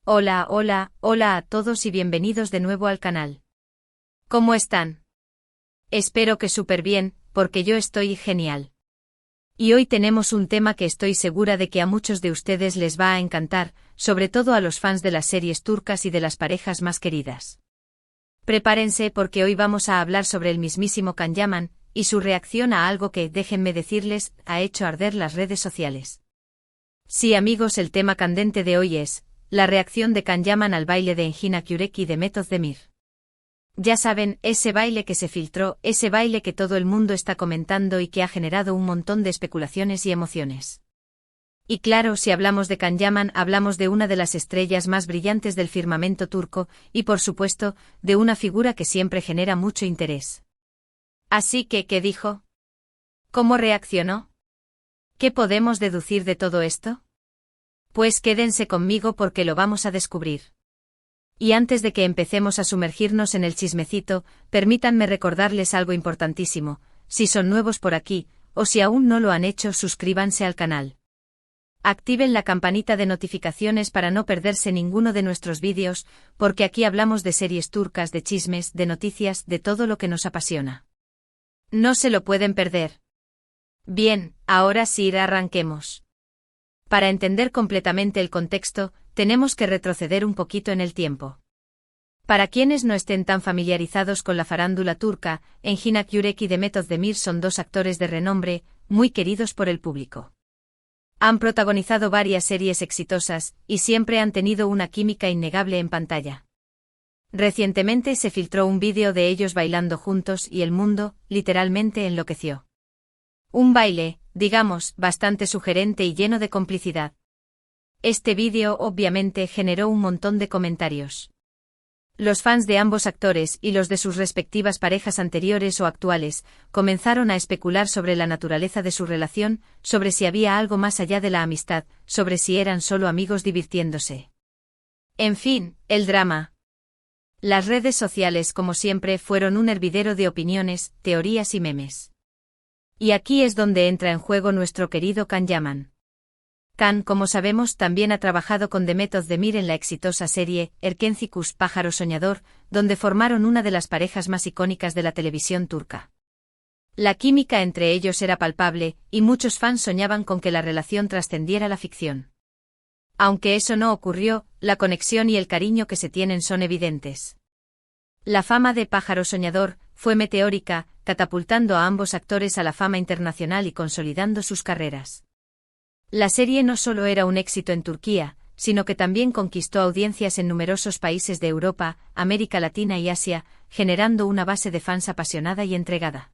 Hola, hola, hola a todos y bienvenidos de nuevo al canal. ¿Cómo están? Espero que súper bien, porque yo estoy genial. Y hoy tenemos un tema que estoy segura de que a muchos de ustedes les va a encantar, sobre todo a los fans de las series turcas y de las parejas más queridas. Prepárense porque hoy vamos a hablar sobre el mismísimo Can Yaman, y su reacción a algo que, déjenme decirles, ha hecho arder las redes sociales. Sí amigos, el tema candente de hoy es la reacción de Can Yaman al baile de Engin Akyurek y de Demet Özdemir. Ya saben, ese baile que se filtró, ese baile que todo el mundo está comentando y que ha generado un montón de especulaciones y emociones. Y claro, si hablamos de Can Yaman, hablamos de una de las estrellas más brillantes del firmamento turco, y por supuesto, de una figura que siempre genera mucho interés. Así que, ¿qué dijo? ¿Cómo reaccionó? ¿Qué podemos deducir de todo esto? Pues quédense conmigo porque lo vamos a descubrir. Y antes de que empecemos a sumergirnos en el chismecito, permítanme recordarles algo importantísimo: si son nuevos por aquí, o si aún no lo han hecho, suscríbanse al canal. Activen la campanita de notificaciones para no perderse ninguno de nuestros vídeos, porque aquí hablamos de series turcas, de chismes, de noticias, de todo lo que nos apasiona. No se lo pueden perder. Bien, ahora sí, arranquemos. Para entender completamente el contexto, tenemos que retroceder un poquito en el tiempo. Para quienes no estén tan familiarizados con la farándula turca, Engin Akyurek y Demet Özdemir son dos actores de renombre, muy queridos por el público. Han protagonizado varias series exitosas, y siempre han tenido una química innegable en pantalla. Recientemente se filtró un vídeo de ellos bailando juntos y el mundo, literalmente, enloqueció. Un baile, digamos, bastante sugerente y lleno de complicidad. Este vídeo obviamente generó un montón de comentarios. Los fans de ambos actores y los de sus respectivas parejas anteriores o actuales comenzaron a especular sobre la naturaleza de su relación, sobre si había algo más allá de la amistad, sobre si eran solo amigos divirtiéndose. En fin, el drama. Las redes sociales, como siempre, fueron un hervidero de opiniones, teorías y memes. Y aquí es donde entra en juego nuestro querido Can Yaman. Can, como sabemos, también ha trabajado con Demet Özdemir en la exitosa serie Erkenci Pájaro Soñador, donde formaron una de las parejas más icónicas de la televisión turca. La química entre ellos era palpable, y muchos fans soñaban con que la relación trascendiera la ficción. Aunque eso no ocurrió, la conexión y el cariño que se tienen son evidentes. La fama de Pájaro Soñador fue meteórica, catapultando a ambos actores a la fama internacional y consolidando sus carreras. La serie no solo era un éxito en Turquía, sino que también conquistó audiencias en numerosos países de Europa, América Latina y Asia, generando una base de fans apasionada y entregada.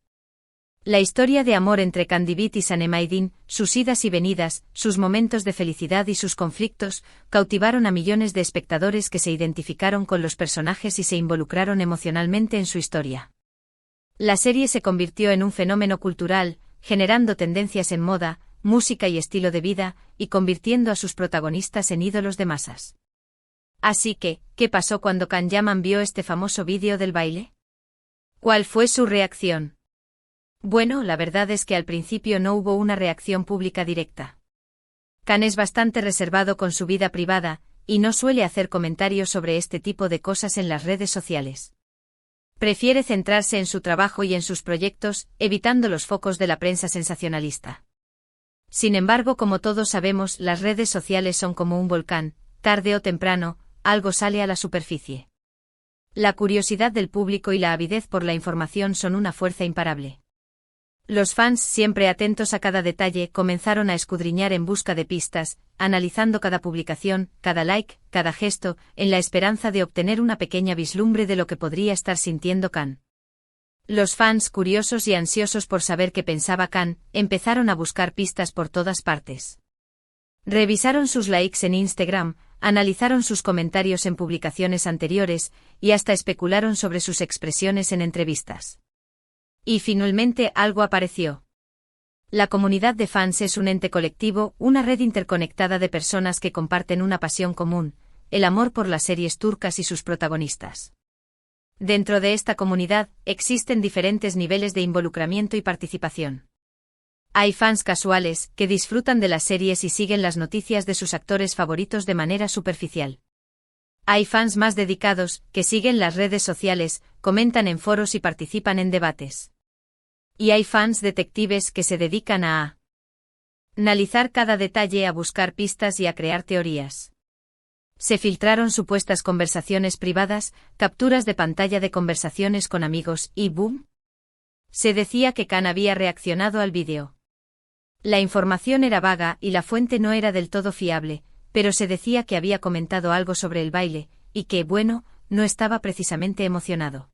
La historia de amor entre Kandibit y Sanem Aydin, sus idas y venidas, sus momentos de felicidad y sus conflictos, cautivaron a millones de espectadores que se identificaron con los personajes y se involucraron emocionalmente en su historia. La serie se convirtió en un fenómeno cultural, generando tendencias en moda, música y estilo de vida, y convirtiendo a sus protagonistas en ídolos de masas. Así que, ¿qué pasó cuando Can Yaman vio este famoso vídeo del baile? ¿Cuál fue su reacción? Bueno, la verdad es que al principio no hubo una reacción pública directa. Can es bastante reservado con su vida privada, y no suele hacer comentarios sobre este tipo de cosas en las redes sociales. Prefiere centrarse en su trabajo y en sus proyectos, evitando los focos de la prensa sensacionalista. Sin embargo, como todos sabemos, las redes sociales son como un volcán, tarde o temprano, algo sale a la superficie. La curiosidad del público y la avidez por la información son una fuerza imparable. Los fans, siempre atentos a cada detalle, comenzaron a escudriñar en busca de pistas, analizando cada publicación, cada like, cada gesto, en la esperanza de obtener una pequeña vislumbre de lo que podría estar sintiendo Can. Los fans, curiosos y ansiosos por saber qué pensaba Can, empezaron a buscar pistas por todas partes. Revisaron sus likes en Instagram, analizaron sus comentarios en publicaciones anteriores, y hasta especularon sobre sus expresiones en entrevistas. Y finalmente algo apareció. La comunidad de fans es un ente colectivo, una red interconectada de personas que comparten una pasión común, el amor por las series turcas y sus protagonistas. Dentro de esta comunidad, existen diferentes niveles de involucramiento y participación. Hay fans casuales, que disfrutan de las series y siguen las noticias de sus actores favoritos de manera superficial. Hay fans más dedicados, que siguen las redes sociales, comentan en foros y participan en debates. Y hay fans detectives que se dedican a analizar cada detalle, a buscar pistas y a crear teorías. Se filtraron supuestas conversaciones privadas, capturas de pantalla de conversaciones con amigos y ¡boom! Se decía que Khan había reaccionado al vídeo. La información era vaga y la fuente no era del todo fiable, pero se decía que había comentado algo sobre el baile, y que, bueno, no estaba precisamente emocionado.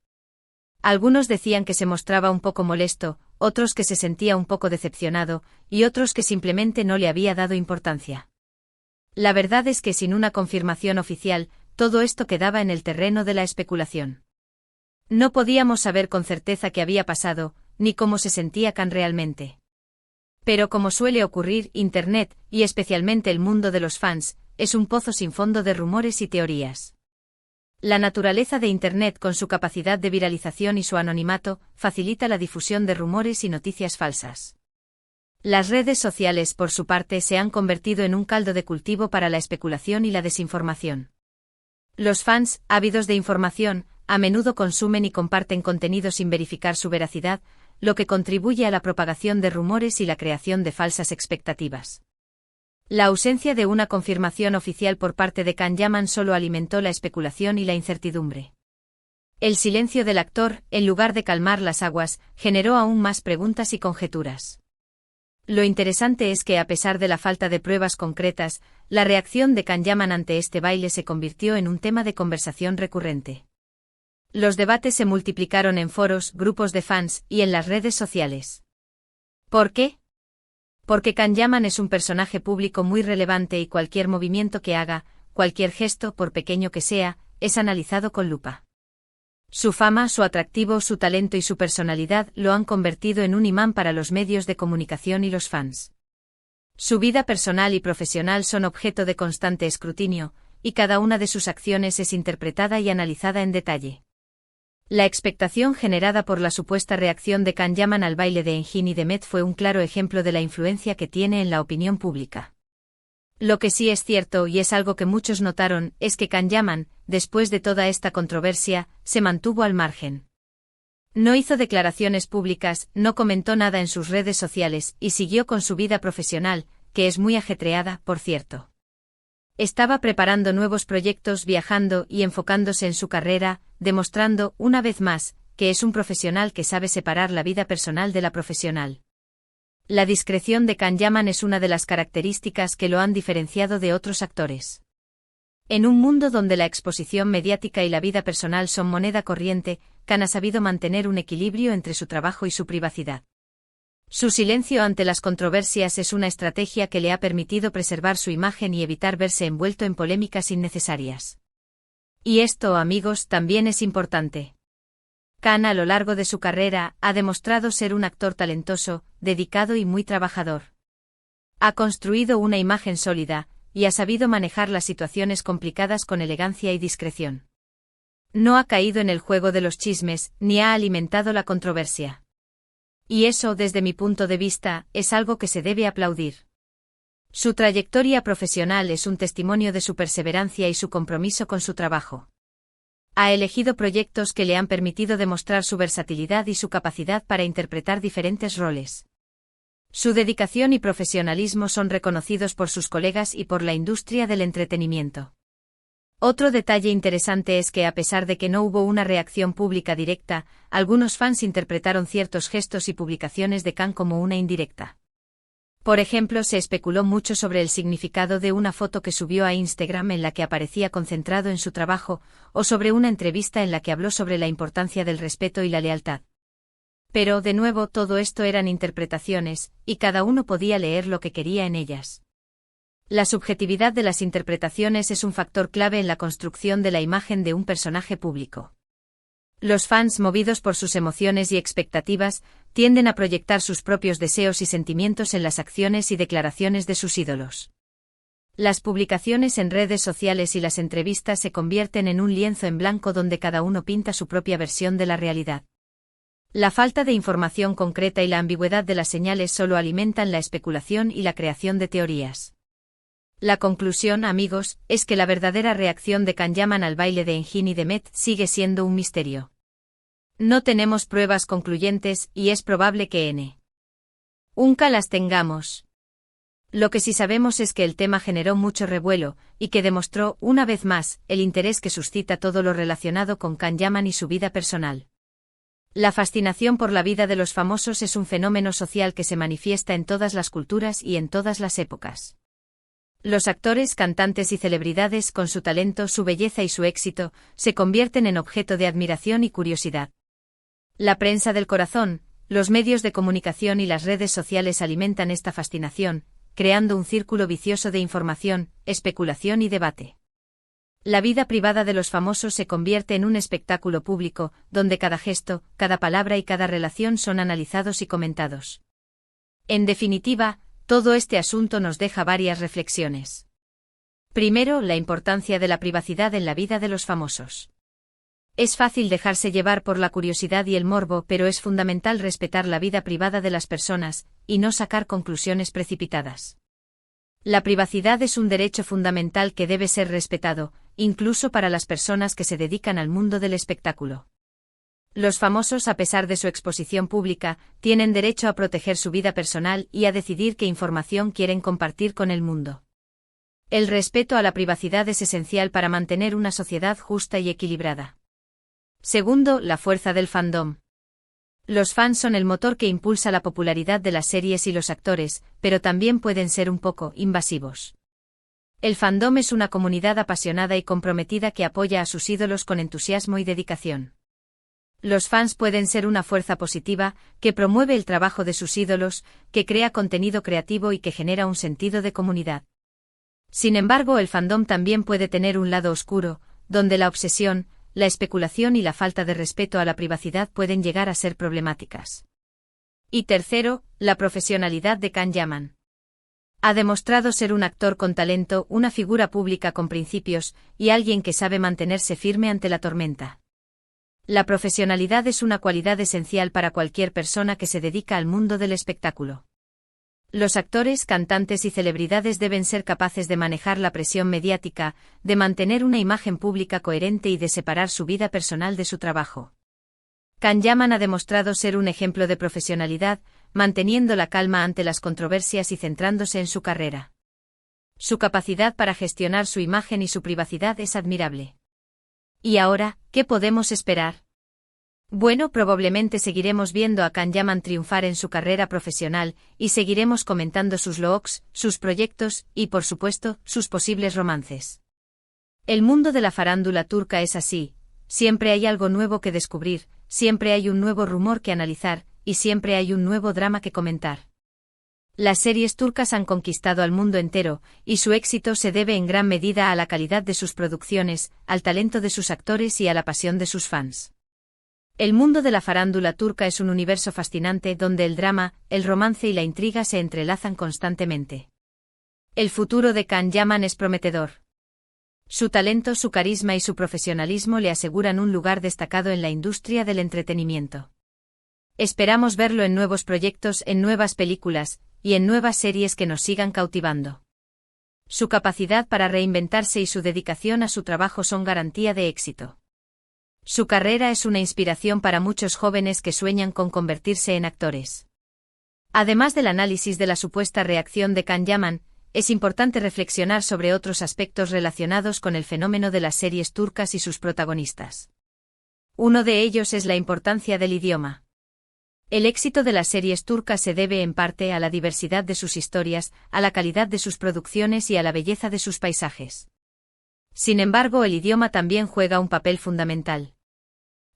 Algunos decían que se mostraba un poco molesto, otros que se sentía un poco decepcionado, y otros que simplemente no le había dado importancia. La verdad es que sin una confirmación oficial, todo esto quedaba en el terreno de la especulación. No podíamos saber con certeza qué había pasado, ni cómo se sentía Khan realmente. Pero como suele ocurrir, Internet, y especialmente el mundo de los fans, es un pozo sin fondo de rumores y teorías. La naturaleza de Internet, con su capacidad de viralización y su anonimato, facilita la difusión de rumores y noticias falsas. Las redes sociales, por su parte, se han convertido en un caldo de cultivo para la especulación y la desinformación. Los fans, ávidos de información, a menudo consumen y comparten contenido sin verificar su veracidad, lo que contribuye a la propagación de rumores y la creación de falsas expectativas. La ausencia de una confirmación oficial por parte de Khan Yaman solo alimentó la especulación y la incertidumbre. El silencio del actor, en lugar de calmar las aguas, generó aún más preguntas y conjeturas. Lo interesante es que, a pesar de la falta de pruebas concretas, la reacción de Khan Yaman ante este baile se convirtió en un tema de conversación recurrente. Los debates se multiplicaron en foros, grupos de fans y en las redes sociales. ¿Por qué? Porque Khan Yaman es un personaje público muy relevante y cualquier movimiento que haga, cualquier gesto, por pequeño que sea, es analizado con lupa. Su fama, su atractivo, su talento y su personalidad lo han convertido en un imán para los medios de comunicación y los fans. Su vida personal y profesional son objeto de constante escrutinio, y cada una de sus acciones es interpretada y analizada en detalle. La expectación generada por la supuesta reacción de Khan Yaman al baile de Engin y Demet fue un claro ejemplo de la influencia que tiene en la opinión pública. Lo que sí es cierto, y es algo que muchos notaron, es que Khan Yaman, después de toda esta controversia, se mantuvo al margen. No hizo declaraciones públicas, no comentó nada en sus redes sociales y siguió con su vida profesional, que es muy ajetreada, por cierto. Estaba preparando nuevos proyectos, viajando y enfocándose en su carrera, demostrando, una vez más, que es un profesional que sabe separar la vida personal de la profesional. La discreción de Khan Yaman es una de las características que lo han diferenciado de otros actores. En un mundo donde la exposición mediática y la vida personal son moneda corriente, Khan ha sabido mantener un equilibrio entre su trabajo y su privacidad. Su silencio ante las controversias es una estrategia que le ha permitido preservar su imagen y evitar verse envuelto en polémicas innecesarias. Y esto, amigos, también es importante. Khan, a lo largo de su carrera, ha demostrado ser un actor talentoso, dedicado y muy trabajador. Ha construido una imagen sólida, y ha sabido manejar las situaciones complicadas con elegancia y discreción. No ha caído en el juego de los chismes, ni ha alimentado la controversia. Y eso, desde mi punto de vista, es algo que se debe aplaudir. Su trayectoria profesional es un testimonio de su perseverancia y su compromiso con su trabajo. Ha elegido proyectos que le han permitido demostrar su versatilidad y su capacidad para interpretar diferentes roles. Su dedicación y profesionalismo son reconocidos por sus colegas y por la industria del entretenimiento. Otro detalle interesante es que, a pesar de que no hubo una reacción pública directa, algunos fans interpretaron ciertos gestos y publicaciones de Khan como una indirecta. Por ejemplo, se especuló mucho sobre el significado de una foto que subió a Instagram en la que aparecía concentrado en su trabajo, o sobre una entrevista en la que habló sobre la importancia del respeto y la lealtad. Pero, de nuevo, todo esto eran interpretaciones, y cada uno podía leer lo que quería en ellas. La subjetividad de las interpretaciones es un factor clave en la construcción de la imagen de un personaje público. Los fans, movidos por sus emociones y expectativas, tienden a proyectar sus propios deseos y sentimientos en las acciones y declaraciones de sus ídolos. Las publicaciones en redes sociales y las entrevistas se convierten en un lienzo en blanco donde cada uno pinta su propia versión de la realidad. La falta de información concreta y la ambigüedad de las señales solo alimentan la especulación y la creación de teorías. La conclusión, amigos, es que la verdadera reacción de Can Yaman al baile de Engin y Demet sigue siendo un misterio. No tenemos pruebas concluyentes y es probable que nunca las tengamos. Lo que sí sabemos es que el tema generó mucho revuelo y que demostró, una vez más, el interés que suscita todo lo relacionado con Can Yaman y su vida personal. La fascinación por la vida de los famosos es un fenómeno social que se manifiesta en todas las culturas y en todas las épocas. Los actores, cantantes y celebridades, con su talento, su belleza y su éxito, se convierten en objeto de admiración y curiosidad. La prensa del corazón, los medios de comunicación y las redes sociales alimentan esta fascinación, creando un círculo vicioso de información, especulación y debate. La vida privada de los famosos se convierte en un espectáculo público, donde cada gesto, cada palabra y cada relación son analizados y comentados. En definitiva, todo este asunto nos deja varias reflexiones. Primero, la importancia de la privacidad en la vida de los famosos. Es fácil dejarse llevar por la curiosidad y el morbo, pero es fundamental respetar la vida privada de las personas, y no sacar conclusiones precipitadas. La privacidad es un derecho fundamental que debe ser respetado, incluso para las personas que se dedican al mundo del espectáculo. Los famosos, a pesar de su exposición pública, tienen derecho a proteger su vida personal y a decidir qué información quieren compartir con el mundo. El respeto a la privacidad es esencial para mantener una sociedad justa y equilibrada. Segundo, la fuerza del fandom. Los fans son el motor que impulsa la popularidad de las series y los actores, pero también pueden ser un poco invasivos. El fandom es una comunidad apasionada y comprometida que apoya a sus ídolos con entusiasmo y dedicación. Los fans pueden ser una fuerza positiva, que promueve el trabajo de sus ídolos, que crea contenido creativo y que genera un sentido de comunidad. Sin embargo, el fandom también puede tener un lado oscuro, donde la obsesión, la especulación y la falta de respeto a la privacidad pueden llegar a ser problemáticas. Y tercero, la profesionalidad de Can Yaman. Ha demostrado ser un actor con talento, una figura pública con principios, y alguien que sabe mantenerse firme ante la tormenta. La profesionalidad es una cualidad esencial para cualquier persona que se dedica al mundo del espectáculo. Los actores, cantantes y celebridades deben ser capaces de manejar la presión mediática, de mantener una imagen pública coherente y de separar su vida personal de su trabajo. Can Yaman ha demostrado ser un ejemplo de profesionalidad, manteniendo la calma ante las controversias y centrándose en su carrera. Su capacidad para gestionar su imagen y su privacidad es admirable. ¿Y ahora, qué podemos esperar? Bueno, probablemente seguiremos viendo a Can Yaman triunfar en su carrera profesional, y seguiremos comentando sus looks, sus proyectos, y por supuesto, sus posibles romances. El mundo de la farándula turca es así, siempre hay algo nuevo que descubrir, siempre hay un nuevo rumor que analizar, y siempre hay un nuevo drama que comentar. Las series turcas han conquistado al mundo entero, y su éxito se debe en gran medida a la calidad de sus producciones, al talento de sus actores y a la pasión de sus fans. El mundo de la farándula turca es un universo fascinante donde el drama, el romance y la intriga se entrelazan constantemente. El futuro de Can Yaman es prometedor. Su talento, su carisma y su profesionalismo le aseguran un lugar destacado en la industria del entretenimiento. Esperamos verlo en nuevos proyectos, en nuevas películas, y en nuevas series que nos sigan cautivando. Su capacidad para reinventarse y su dedicación a su trabajo son garantía de éxito. Su carrera es una inspiración para muchos jóvenes que sueñan con convertirse en actores. Además del análisis de la supuesta reacción de Can Yaman, es importante reflexionar sobre otros aspectos relacionados con el fenómeno de las series turcas y sus protagonistas. Uno de ellos es la importancia del idioma. El éxito de las series turcas se debe en parte a la diversidad de sus historias, a la calidad de sus producciones y a la belleza de sus paisajes. Sin embargo, el idioma también juega un papel fundamental.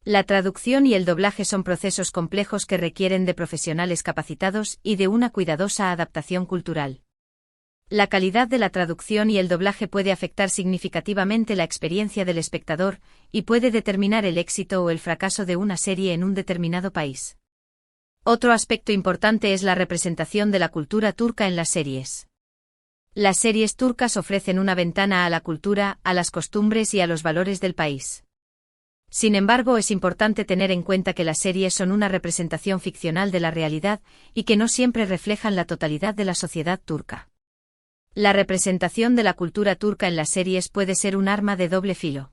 La traducción y el doblaje son procesos complejos que requieren de profesionales capacitados y de una cuidadosa adaptación cultural. La calidad de la traducción y el doblaje puede afectar significativamente la experiencia del espectador y puede determinar el éxito o el fracaso de una serie en un determinado país. Otro aspecto importante es la representación de la cultura turca en las series. Las series turcas ofrecen una ventana a la cultura, a las costumbres y a los valores del país. Sin embargo, es importante tener en cuenta que las series son una representación ficcional de la realidad y que no siempre reflejan la totalidad de la sociedad turca. La representación de la cultura turca en las series puede ser un arma de doble filo.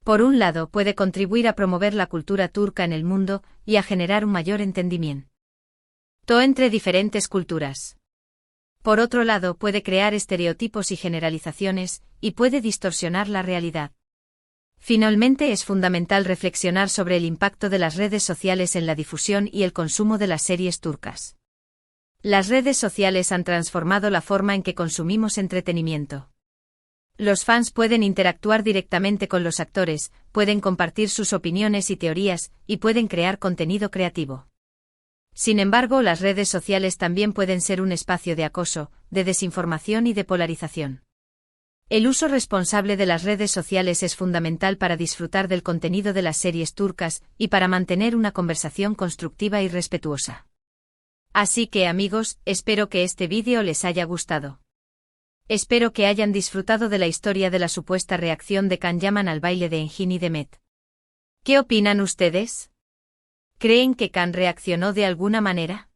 Por un lado, puede contribuir a promover la cultura turca en el mundo y a generar un mayor entendimiento entre diferentes culturas. Por otro lado, puede crear estereotipos y generalizaciones, y puede distorsionar la realidad. Finalmente, es fundamental reflexionar sobre el impacto de las redes sociales en la difusión y el consumo de las series turcas. Las redes sociales han transformado la forma en que consumimos entretenimiento. Los fans pueden interactuar directamente con los actores, pueden compartir sus opiniones y teorías, y pueden crear contenido creativo. Sin embargo, las redes sociales también pueden ser un espacio de acoso, de desinformación y de polarización. El uso responsable de las redes sociales es fundamental para disfrutar del contenido de las series turcas y para mantener una conversación constructiva y respetuosa. Así que, amigos, espero que este vídeo les haya gustado. Espero que hayan disfrutado de la historia de la supuesta reacción de Can Yaman al baile de Engin y Demet. ¿Qué opinan ustedes? ¿Creen que Can reaccionó de alguna manera?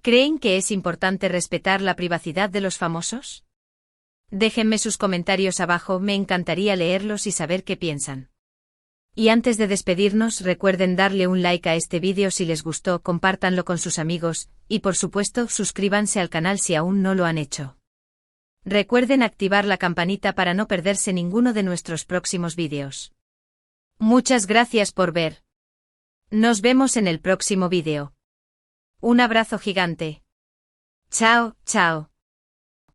¿Creen que es importante respetar la privacidad de los famosos? Déjenme sus comentarios abajo, me encantaría leerlos y saber qué piensan. Y antes de despedirnos, recuerden darle un like a este vídeo si les gustó, compártanlo con sus amigos, y por supuesto, suscríbanse al canal si aún no lo han hecho. Recuerden activar la campanita para no perderse ninguno de nuestros próximos vídeos. Muchas gracias por ver. Nos vemos en el próximo vídeo. Un abrazo gigante. Chao, chao.